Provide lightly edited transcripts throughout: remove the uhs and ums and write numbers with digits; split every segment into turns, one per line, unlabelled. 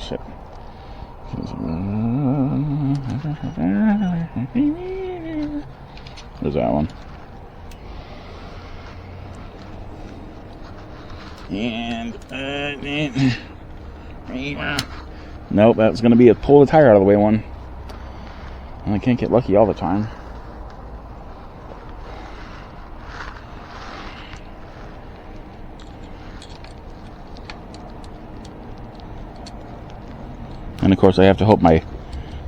shit. There's that one. And nope, that's going to be a pull the tire out of the way one. And I can't get lucky all the time. And of course I have to hope my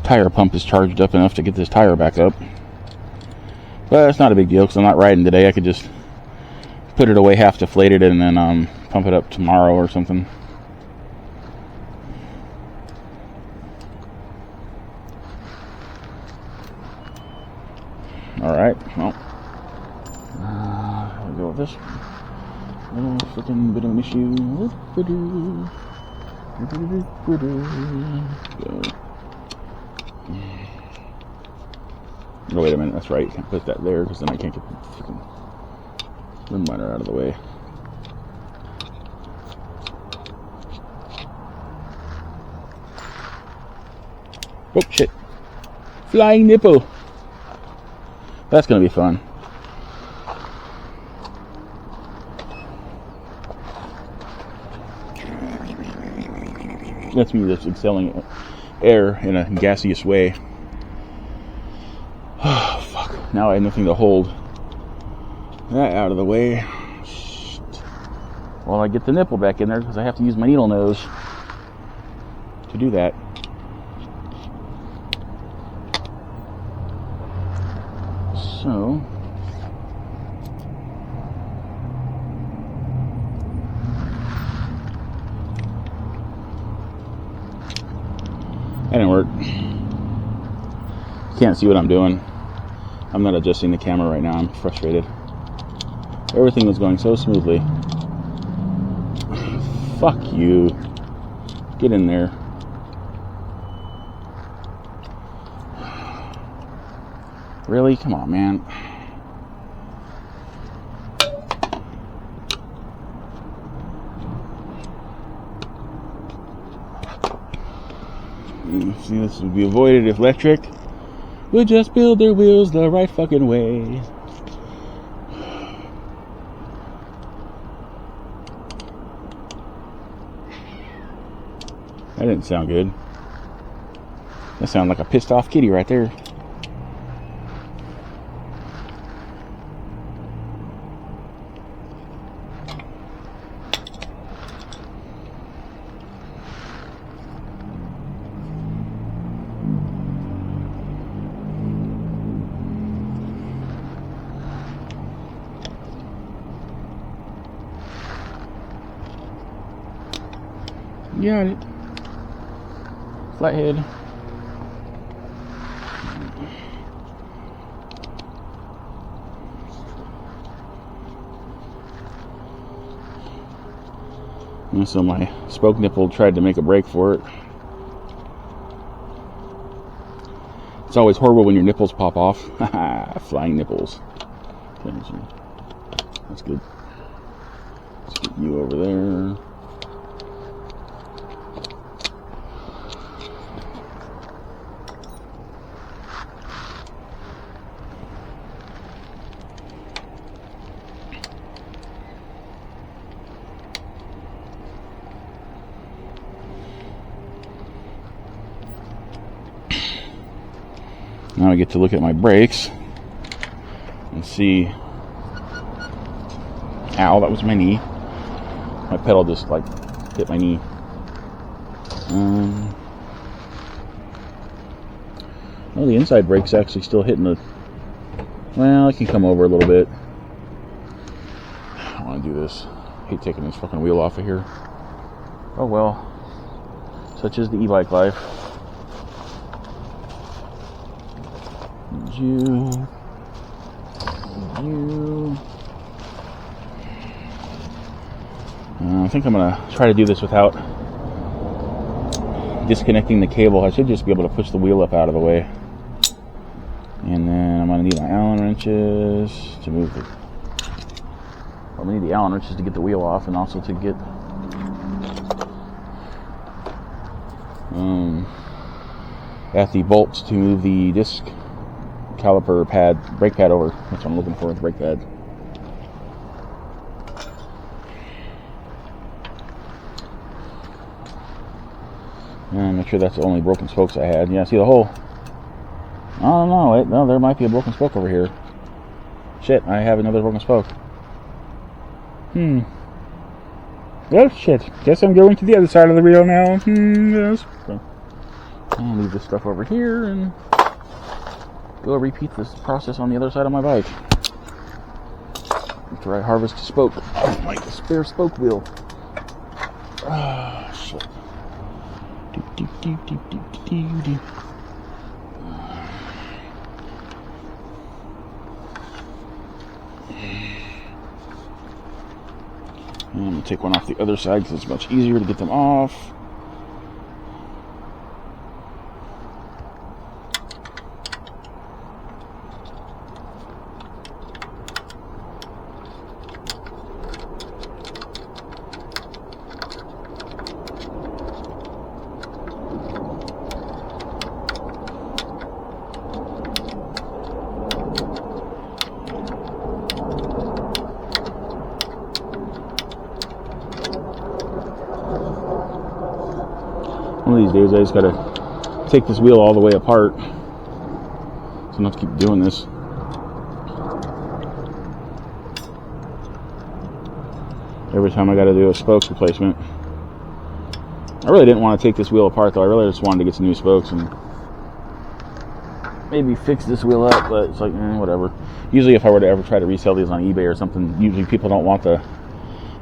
tire pump is charged up enough to get this tire back up. But it's not a big deal because I'm not riding today. I could just put it away half deflated and then pump it up tomorrow or something. Alright, well, I'll go with this little freaking bit of an issue. Oh, wait a minute, that's right. You can't put that there because then I can't get the freaking rim liner out of the way. Oh, shit. Flying nipple. That's going to be fun. That's me just exhaling air in a gaseous way. Oh, fuck. Now I have nothing to hold that out of the way. Shit. Well, I get the nipple back in there because I have to use my needle nose to do that. So, that didn't work. Can't see what I'm doing. I'm not adjusting the camera right now. I'm frustrated. Everything was going so smoothly. Fuck you. Get in there. Really? Come on, man. See, this would be avoided if electric would just build their wheels the right fucking way. That didn't sound good. That sounded like a pissed off kitty right there. Got it. Flathead. And so my spoke nipple tried to make a break for it. It's always horrible when your nipples pop off. Flying nipples. That's good. Let's get you over there. Now I get to look at my brakes and see. Ow, that was my knee. My pedal just like hit my knee. Well, the inside brake's actually still hitting the. Well, I can come over a little bit. I don't want to do this. I hate taking this fucking wheel off of here. Oh well. Such is the e-bike life. You. I think I'm gonna try to do this without disconnecting the cable. I should just be able to push the wheel up out of the way. And then I'm gonna need my Allen wrenches to move it. I'm gonna need the Allen wrenches to get the wheel off and also to get at the bolts to move the disc caliper pad, brake pad over. That's what I'm looking for, the brake pad. And make sure that's the only broken spokes I had. Yeah, see the hole? I don't know. Wait, no, there might be a broken spoke over here. Shit, I have another broken spoke. Oh shit. Guess I'm going to the other side of the wheel now. Yes. So, I'll leave this stuff over here and go repeat this process on the other side of my bike. After I harvest a spoke. Oh, like a spare spoke wheel. Ah, shit. I'm going to take one off the other side because it's much easier to get them off. One of these days I just gotta take this wheel all the way apart. So I don't have to keep doing this. Every time I gotta do a spokes replacement. I really didn't want to take this wheel apart though. I really just wanted to get some new spokes and maybe fix this wheel up, but it's like, whatever. Usually if I were to ever try to resell these on eBay or something, usually people don't want the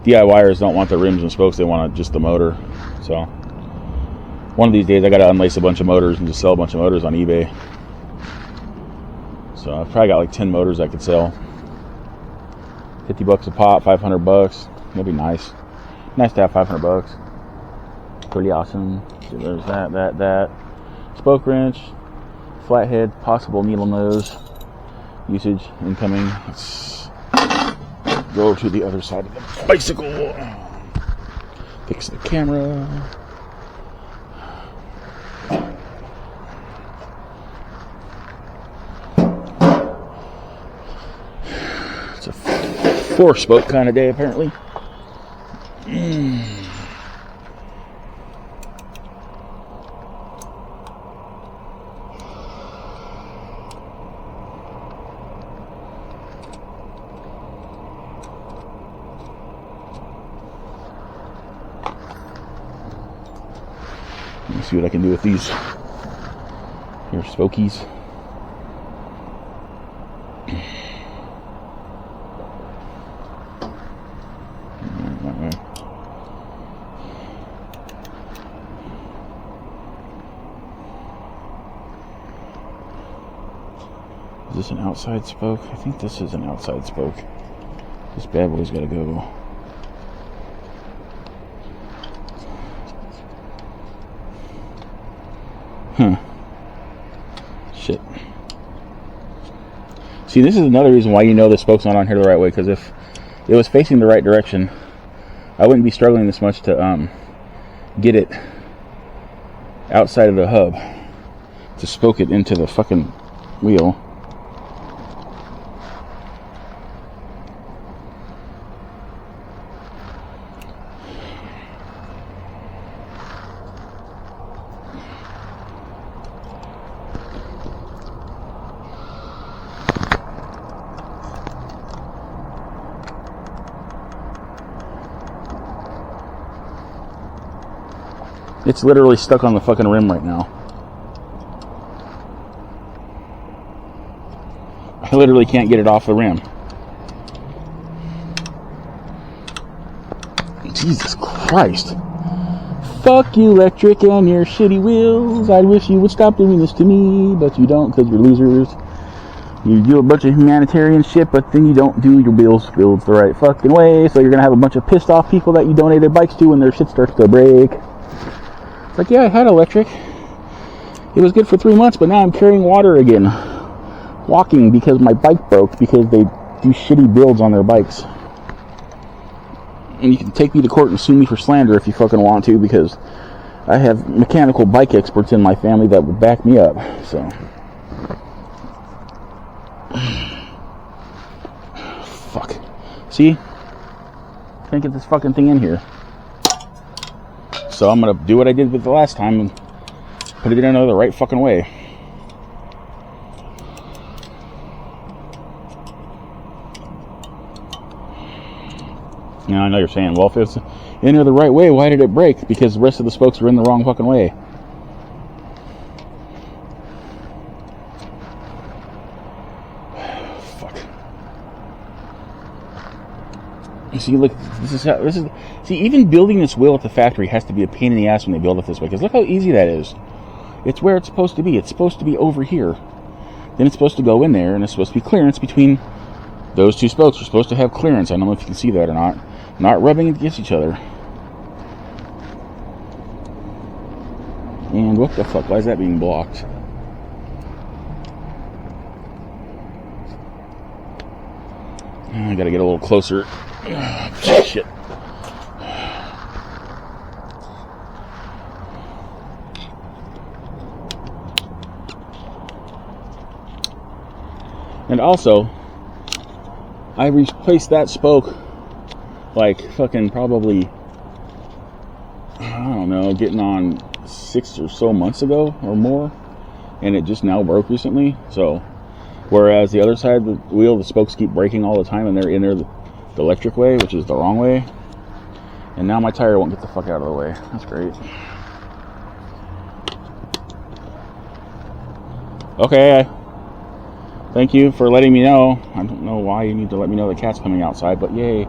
DIYers don't want the rims and spokes, they want just the motor. So one of these days I gotta unlace a bunch of motors and just sell a bunch of motors on eBay. So I've probably got like 10 motors I could sell. $50 a pop, $500. That'd be nice. Nice to have $500. Pretty awesome. So there's that. Spoke wrench, flathead, possible needle nose. Usage incoming. Let's go to the other side of the bicycle. Fix the camera. It's a 4-spoke kind of day, apparently. Let me see what I can do with these here spokies. Is this an outside spoke? I think this is an outside spoke. This bad boy's gotta go. Shit. See, this is another reason why you know the spoke's not on here the right way, because if it was facing the right direction, I wouldn't be struggling this much to get it outside of the hub to spoke it into the fucking wheel. It's literally stuck on the fucking rim right now. I literally can't get it off the rim. Jesus Christ. Fuck you, electric, and your shitty wheels. I wish you would stop doing this to me, but you don't because you're losers. You do a bunch of humanitarian shit, but then you don't do your builds the right fucking way, so you're going to have a bunch of pissed off people that you donated bikes to when their shit starts to break. It's like, yeah, I had electric. It was good for 3 months, but now I'm carrying water again. Walking because my bike broke because they do shitty builds on their bikes. And you can take me to court and sue me for slander if you fucking want to, because I have mechanical bike experts in my family that would back me up, so. Fuck. See? Can't get this fucking thing in here. So I'm gonna do what I did with the last time and put it in the right fucking way. Now I know you're saying, well, if it's in there the right way, why did it break? Because the rest of the spokes were in the wrong fucking way. Fuck. You see, look, see, even building this wheel at the factory has to be a pain in the ass when they build it this way, because look how easy that is. It's where it's supposed to be. It's supposed to be over here. Then it's supposed to go in there, and it's supposed to be clearance between those two spokes. Are supposed to have clearance. I don't know if you can see that or not. Not rubbing against each other. And what the fuck? Why is that being blocked? I gotta get a little closer. Shit. And also, I replaced that spoke like fucking probably, I don't know, getting on 6 or so months ago or more, and it just now broke recently. So whereas the other side of the wheel, the spokes keep breaking all the time, and they're in there the electric way, which is the wrong way, and now my tire won't get the fuck out of the way. That's great. Okay, thank you for letting me know. I don't know why you need to let me know the cat's coming outside, but yay.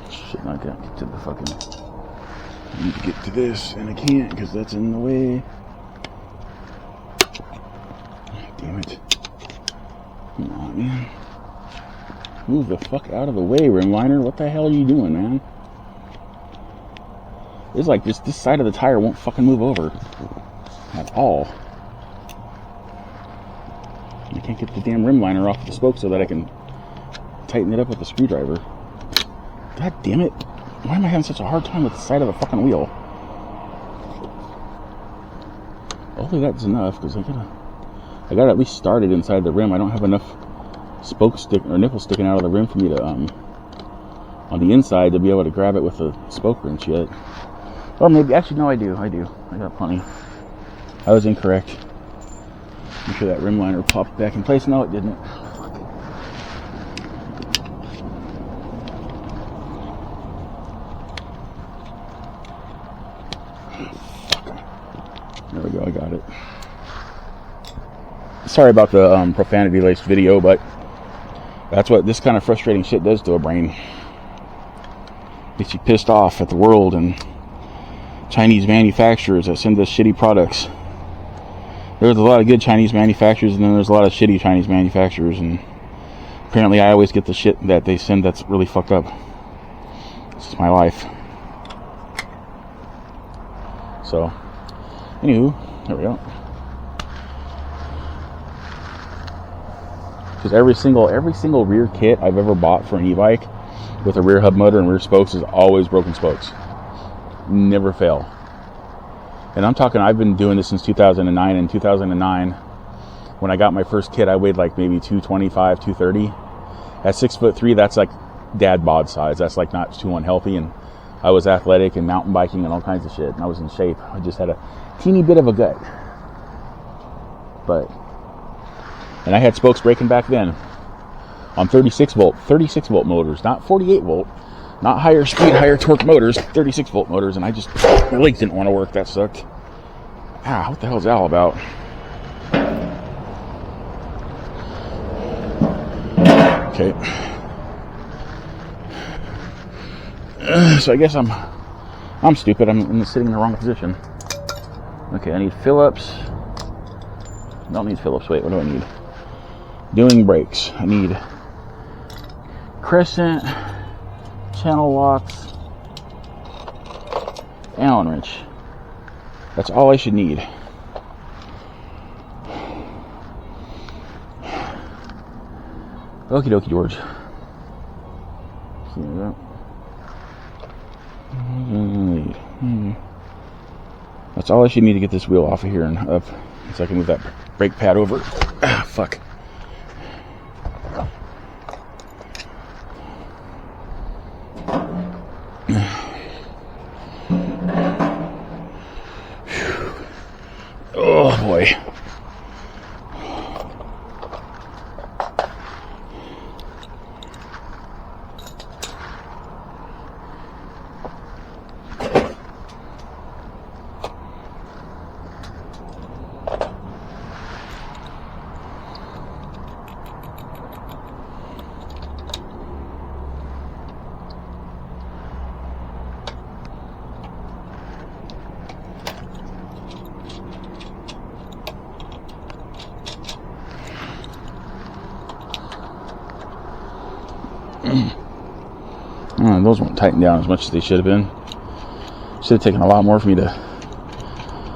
Shit, I can't get to the fucking... I need to get to this, and I can't because that's in the way. Damn it. Come on, man. Move the fuck out of the way, Rimliner. What the hell are you doing, man? It's like this side of the tire won't fucking move over. At all. I can't get the damn Rimliner off the spoke so that I can tighten it up with a screwdriver. God damn it. Why am I having such a hard time with the side of the fucking wheel? Hopefully that's enough, because I gotta at least start it inside the rim. I don't have enough spoke stick or nipple sticking out of the rim for me to on the inside to be able to grab it with a spoke wrench yet. Or maybe, actually no, I do. I got plenty. I was incorrect. Make sure that rim liner popped back in place. No, it didn't. There we go, I got it. Sorry about the profanity-laced video, but that's what this kind of frustrating shit does to a brain. Gets you pissed off at the world and Chinese manufacturers that send us shitty products. There's a lot of good Chinese manufacturers, and then there's a lot of shitty Chinese manufacturers, and apparently I always get the shit that they send that's really fucked up. This is my life. So, anywho, there we go. Because every single rear kit I've ever bought for an e-bike with a rear hub motor and rear spokes is always broken spokes. Never fail. And I'm talking, I've been doing this since 2009. In 2009, when I got my first kit, I weighed like maybe 225, 230. At 6'3", that's like dad bod size. That's like not too unhealthy. And I was athletic and mountain biking and all kinds of shit. And I was in shape. I just had a teeny bit of a gut. And I had spokes breaking back then on 36 volt motors, not 48 volt, not higher speed, higher torque motors, 36 volt motors. And my legs didn't want to work. That sucked. Ah, what the hell is that all about? Okay. So I guess I'm stupid. I'm sitting in the wrong position. Okay, I need Phillips. Don't need Phillips. Wait, what do I need? Doing brakes. I need Crescent channel locks, Allen wrench. That's all I should need. Okie dokie, George. See that? That's all I should need to get this wheel off of here and up, so I can move that brake pad over. Ah, fuck. Oh boy. Those weren't tightened down as much as they should have been. Should have taken a lot more for me to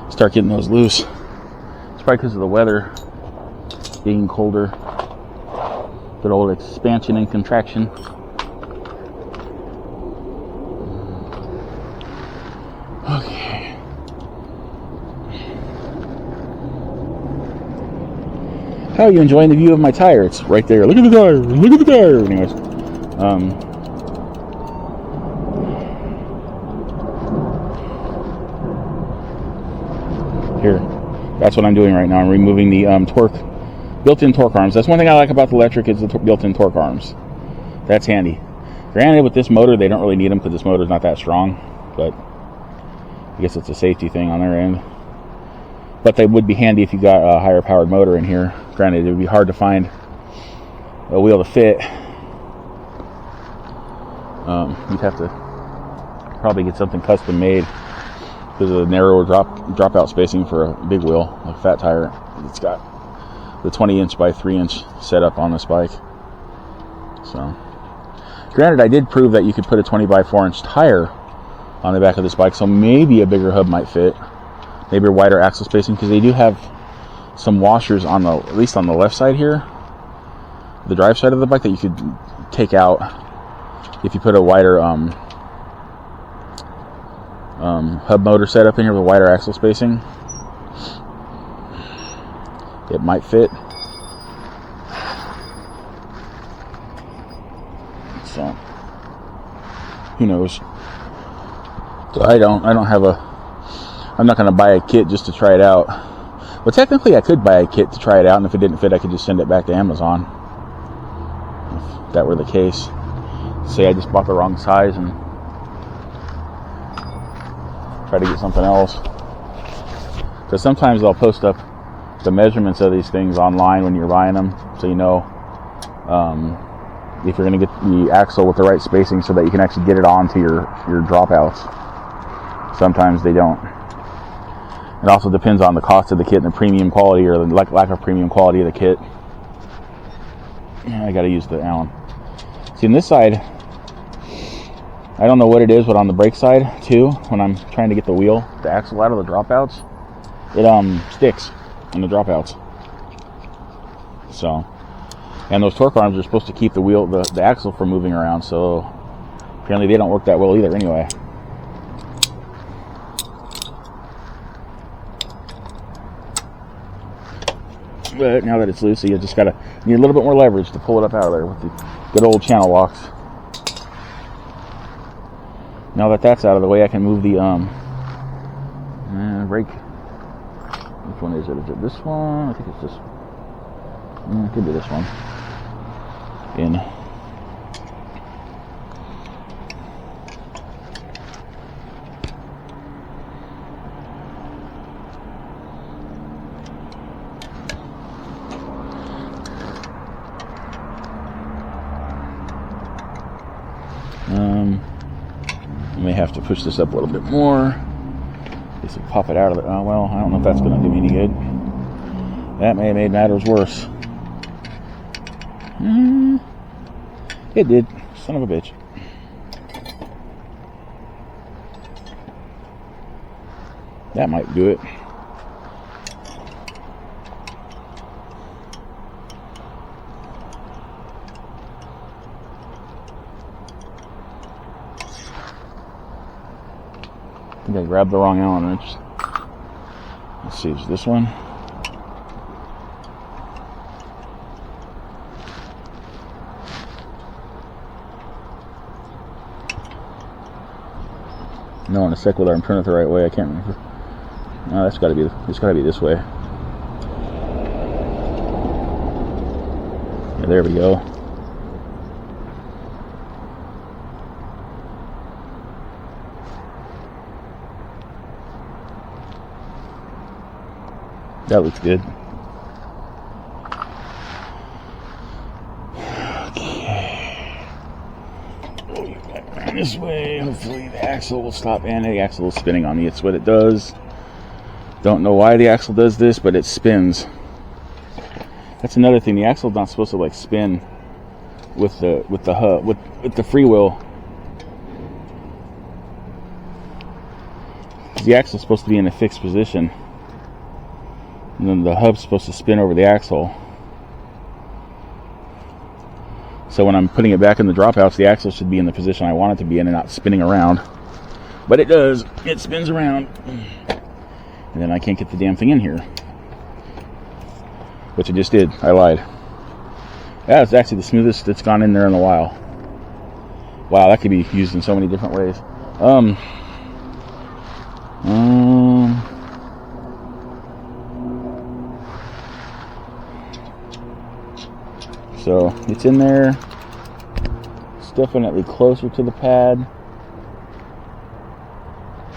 start getting those loose. It's probably because of the weather being colder. Good old expansion and contraction. Okay. How are you enjoying the view of my tire? It's right there. Look at the tire. Look at the tire. Anyways, here, that's what I'm doing right now. I'm removing the built-in torque arms. That's one thing I like about the electric is the built-in torque arms. That's handy. Granted, with this motor, they don't really need them because this motor's not that strong, but I guess it's a safety thing on their end. But they would be handy if you got a higher powered motor in here. Granted, it would be hard to find a wheel to fit. You'd have to probably get something custom made because of the narrower dropout spacing for a big wheel, like a fat tire. It's got the 20-inch by 3-inch setup on this bike. So, granted, I did prove that you could put a 20 by 4-inch tire on the back of this bike, so maybe a bigger hub might fit. Maybe a wider axle spacing, because they do have some washers on the, at least on the left side here, the drive side of the bike, that you could take out if you put a wider hub motor setup in here with a wider axle spacing. It might fit. So, who knows? So I don't have a, I'm not going to buy a kit just to try it out. Well, technically I could buy a kit to try it out, and if it didn't fit, I could just send it back to Amazon. If that were the case. Say I just bought the wrong size and try to get something else. Because sometimes they'll post up the measurements of these things online when you're buying them, so you know if you're going to get the axle with the right spacing so that you can actually get it onto your dropouts. Sometimes they don't. It also depends on the cost of the kit and the premium quality, or the lack of premium quality of the kit. I got to use the Allen. See, on this side, I don't know what it is, but on the brake side too, when I'm trying to get the axle out of the dropouts, it sticks in the dropouts. So, and those torque arms are supposed to keep the axle from moving around, so apparently they don't work that well either anyway. But now that it's loose, so you just need a little bit more leverage to pull it up out of there with the good old channel locks. Now that that's out of the way, I can move the brake. Which one is it? Is it this one? I think it's this. It could be this one. In. I may have to push this up a little bit more. Just to pop it out of it. Oh, well, I don't know if that's going to do me any good. That may have made matters worse. It did. Son of a bitch. That might do it. I think I grabbed the wrong Allen wrench. Let's see, is this one? No, in a sec whether I'm turning it the right way. I can't remember. No, it's gotta be this way. Yeah, there we go. That looks good. Okay. Around this way. Hopefully the axle will stop, and the axle is spinning on me. It's what it does. Don't know why the axle does this, but it spins. That's another thing. The axle's not supposed to like spin with the hub with the freewheel. The axle's supposed to be in a fixed position. And then the hub's supposed to spin over the axle. So when I'm putting it back in the dropouts, the axle should be in the position I want it to be in and not spinning around. But it does. It spins around. And then I can't get the damn thing in here. Which I just did. I lied. That's actually the smoothest it's gone in there in a while. Wow, that could be used in so many different ways. So it's in there. It's definitely closer to the pad.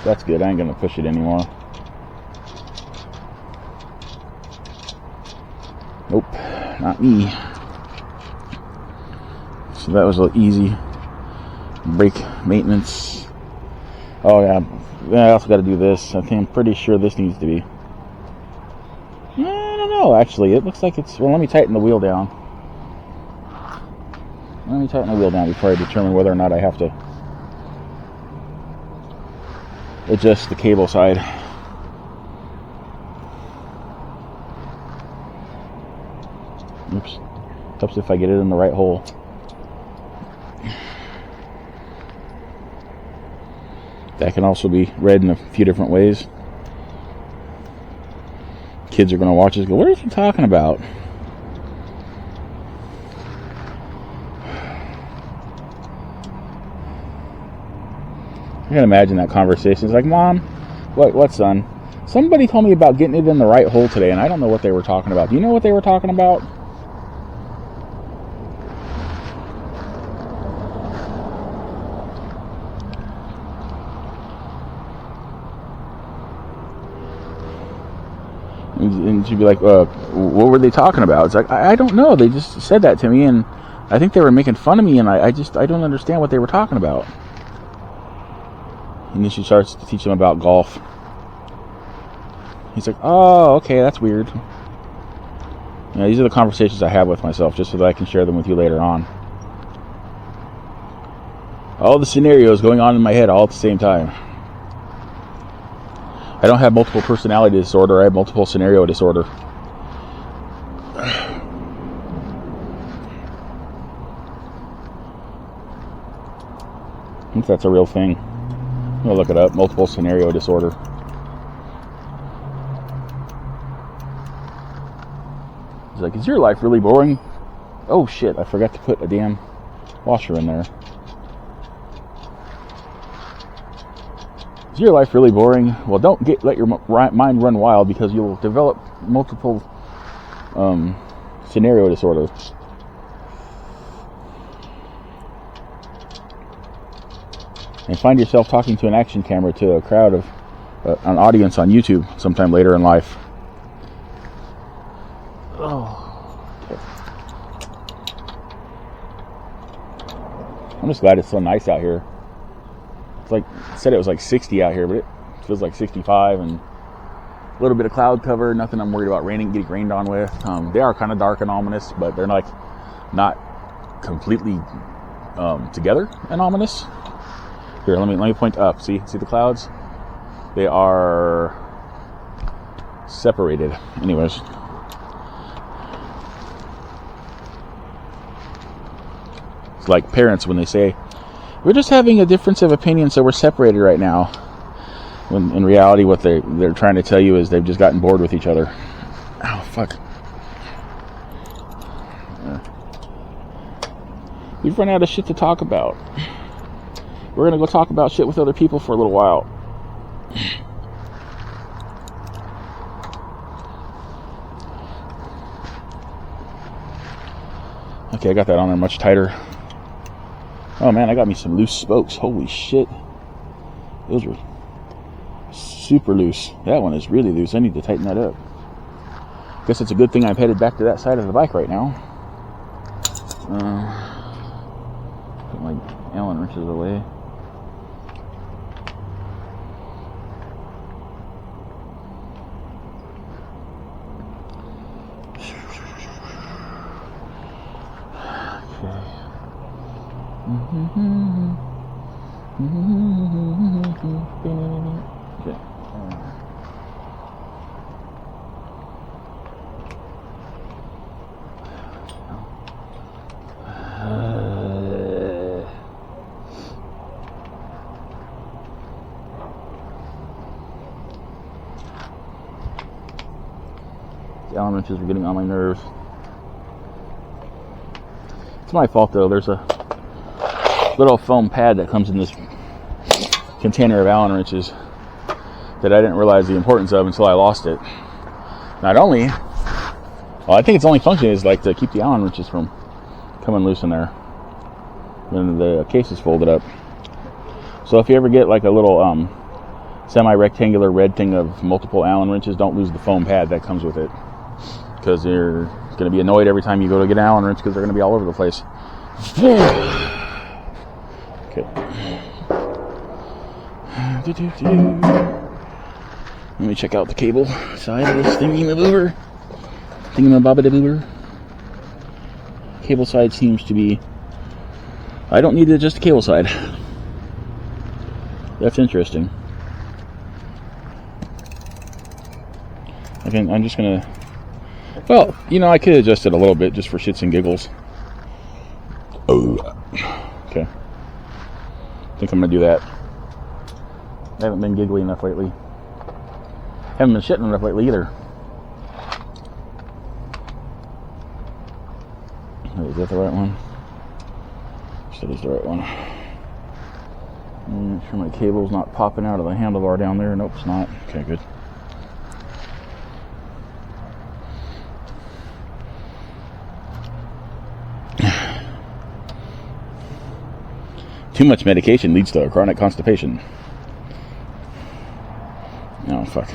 That's good. I ain't gonna push it anymore. Nope, not me. So that was a little easy. Brake maintenance. Oh yeah, I also got to do this. I think I'm pretty sure this needs to be. I don't know. Actually, it looks like it's. Well, let me tighten the wheel down. Let me tighten the wheel down before I determine whether or not I have to adjust the cable side. Oops. Helps if I get it in the right hole. That can also be read in a few different ways. Kids are going to watch this and go, what are you talking about? I can imagine that conversation. It's like, Mom, what, son? Somebody told me about getting it in the right hole today, and I don't know what they were talking about. Do you know what they were talking about? And she'd be like, what were they talking about? It's like, I don't know. They just said that to me, and I think they were making fun of me, and I don't understand what they were talking about. And then she starts to teach him about golf. He's like, oh, okay, that's weird. You know, these are the conversations I have with myself, just so that I can share them with you later on. All the scenarios going on in my head all at the same time. I don't have multiple personality disorder, I have multiple scenario disorder. I think that's a real thing. I'm gonna look it up. Multiple scenario disorder. He's like, is your life really boring? Oh shit, I forgot to put a damn washer in there. Is your life really boring? Well, don't let your mind run wild, because you'll develop multiple scenario disorder. And find yourself talking to an action camera to a crowd of an audience on YouTube sometime later in life. Oh, okay. I'm just glad it's so nice out here. It's like, it said it was like 60 out here, but it feels like 65, and a little bit of cloud cover. Nothing I'm worried about getting rained on with. They are kind of dark and ominous, but they're like not completely together and ominous. Here, let me point up. See the clouds? They are separated. Anyways. It's like parents when they say, we're just having a difference of opinion, so we're separated right now. When in reality, what they're trying to tell you is they've just gotten bored with each other. Oh, fuck. We've run out of shit to talk about. We're going to go talk about shit with other people for a little while. Okay, I got that on there much tighter. Oh man, I got me some loose spokes. Holy shit. Those are super loose. That one is really loose. I need to tighten that up. Guess it's a good thing I'm headed back to that side of the bike right now. Put my Allen wrenches away. Okay. The Allen wrenches are getting on my nerves. It's my fault though. There's a little foam pad that comes in this container of Allen wrenches that I didn't realize the importance of until I lost it. Not only, well, I think its only function is like to keep the Allen wrenches from coming loose in there when the case is folded up. So if you ever get like a little semi-rectangular red thing of multiple Allen wrenches, don't lose the foam pad that comes with it, because you're going to be annoyed every time you go to get an Allen wrench because they're going to be all over the place. Okay. Let me check out the cable side of this thingy-maboober. Thingy-mabobba-daboober. Cable side seems to be... I don't need just the cable side. That's interesting. I'm just gonna... Well, you know, I could adjust it a little bit just for shits and giggles. Oh. Okay. I think I'm gonna do that. I haven't been giggly enough lately. Haven't been shitting enough lately either. Wait, is that the right one? That is the right one. Make sure my cable's not popping out of the handlebar down there. Nope, it's not. Okay, good. Too much medication leads to a chronic constipation. Oh, fuck.